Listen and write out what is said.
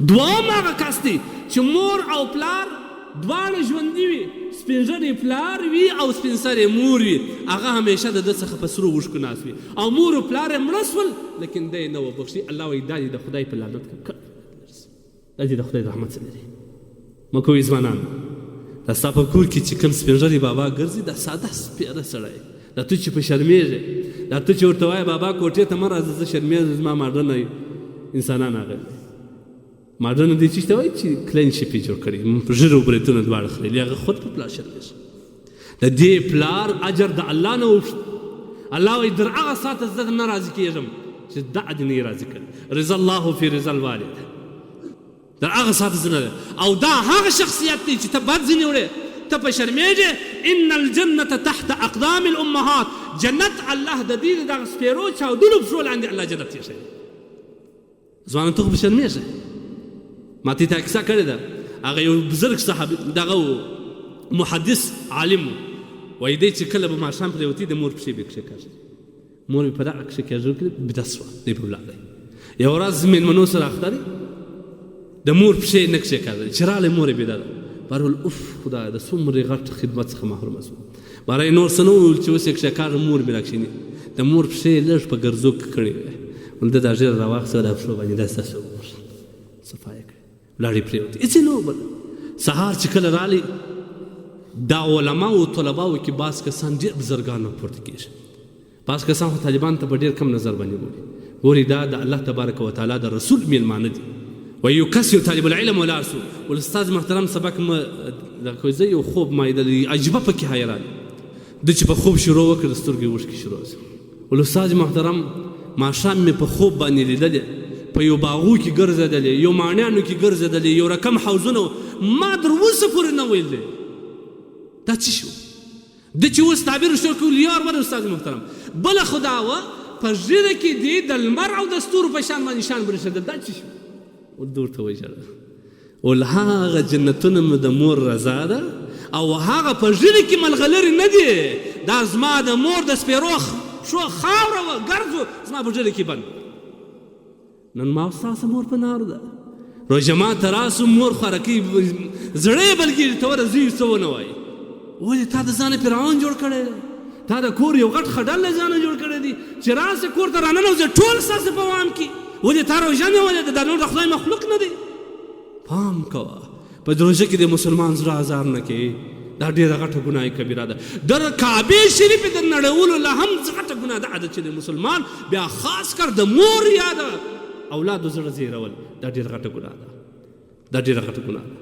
دوام هغه کس دی چې مور او پلار دواړه ژوندي وي، سپین ږیری پلار وي او سپین سرې مور وي، هغه همیشه د ده څخه په سرو اوښکو ناست وي، او مور او پلار یې مړه شول لیکن دی یې نه وبخښي. الله وایي دا دې د خدای په لعنت دا دې د خدای رحمت څه لري. مه کوئ ځوانان، دا ستا په کور کې چې کوم سپین ږیری بابا ګرځي دا ساده سپېره سړی، دا ته چې په شرمېږې، دا ته چې ورته وایې بابا کوټې ته مه راځه زه شرمېږم زما ماډرنه انسانان هغه ماډرنه دی چې ته وایي چې کلین شپ یې جوړ کړي ژر او بریتونه دواړه خریلي، هغه خود په پلار شرمېږي. د دې پلار اجر د الله نه وغوښت. الله وایي تر هغه ساعته زه نه راضي کېږم چې دا دې نه یې راضي کړي. رضا الله فی رضا الوالد، تر هغه ساعته زه نه، او دا هغه شخصیت دی چې ته بد ځینې وړې ته په شرمېږې. ان الجنة تحت اقدام الامهات، جنت الله د دې دغه سپېرو چاودلو پښو لاندې الله جنت ایښی. ځوانان ته خو په شرمېږې. ما ته تا کیسه کړې ده، هغه یو بزرګ صحابي دغه محدث عالم وایي دی چې کله به ماښام پرېوتي د مور پښې به یې کښېکاږي، مور مې په دغه کښېکاږلو کې بده شوه، دی په ولاړی. یوه ورځ مېلمنو سره اخته دی، د مور پښې یې نه کښېکاږلې، چې راغلی مور یې بېده ده. بهر ویل اوف خدایه د څومرې غټ خدمت څخه محرومه شوم. بهر یې نور څه نه وویل چې اوس یې کښېکاږم مور مې راکښېني. د مور پښې یې لږ په ګرځو کې کړې وې، ول ده دا ژېره راواخیسته دا پښو باندې دا ستاسو مور صفا یې کړې ولاړې پرېوتې هېڅ یې نه وبل. سهار چې کله رالی دا علماو او طلباو کې بعض کسان ډېر بزرګان راپورته کېږي، بعض کسان خو طالبان ته په ډېر کم نظر باندې ګوري دا د الله تبارک وتعالی د رسول میلمانه دي. وایي یو کس یو طالب العلم ولاړ سو، ول استاد محترم سبق مه دغه زه یو خوب ما لیدلی عجیبه پکې حیران ده چې په خوب شروع وکړ د سترګې اوښکې شروع شو. ول استاد محترم ماښام مې په خوب باندې لیدلې په یو باغو کې ګرځېدلې، یو ماڼیانو کې ګرځېدلې، یو رقم حوضونه ما تر اوسه پورې نه ویل دی دا څه شو. ده چې اوس تعبیر شروع کړو یار ور استاد محترم بله خو دا وه په ږیره کې دی د لمر او د ستورو په شان باندې شان برېښېدل، دا څه شو. ورته ورته وژړل، ول هغه جنتونه مې د مور رضا ده او هغه په ږیره کې ملغلرې نه دي، دا زما د مور د سپېرو شو خاوره وه ګرځ و زما په ږیره کې بند. نن ما ستاسو مور په نارو ده، روژه ماته راسو مور خوارکۍ زړه یې بل کېږي ته ورځي څه ونه وایي. ولې تا د ځانه فرعون جوړ کړی دی، تا د کور یو غټ خډل له ځانه جوړ کړی دی چې راسې کور ته راننوځې ټول ستاسې په وام کې. ولې تا روژه نه ولې دا نور د خدای مخلوق نه دی. پام کوه په روژه کې د مسلمان زړه ازار نه کوي، دا ډېره غټه ګناه کبیره ده. د کعبې شریفې د نړولو له هم غټه ګناه ده چې د مسلمان بیا خاص کر د مور یا د اولادو زړه زیرول دا ډېره غټه ګناه ده، دا ډېره غټه ګناه ده.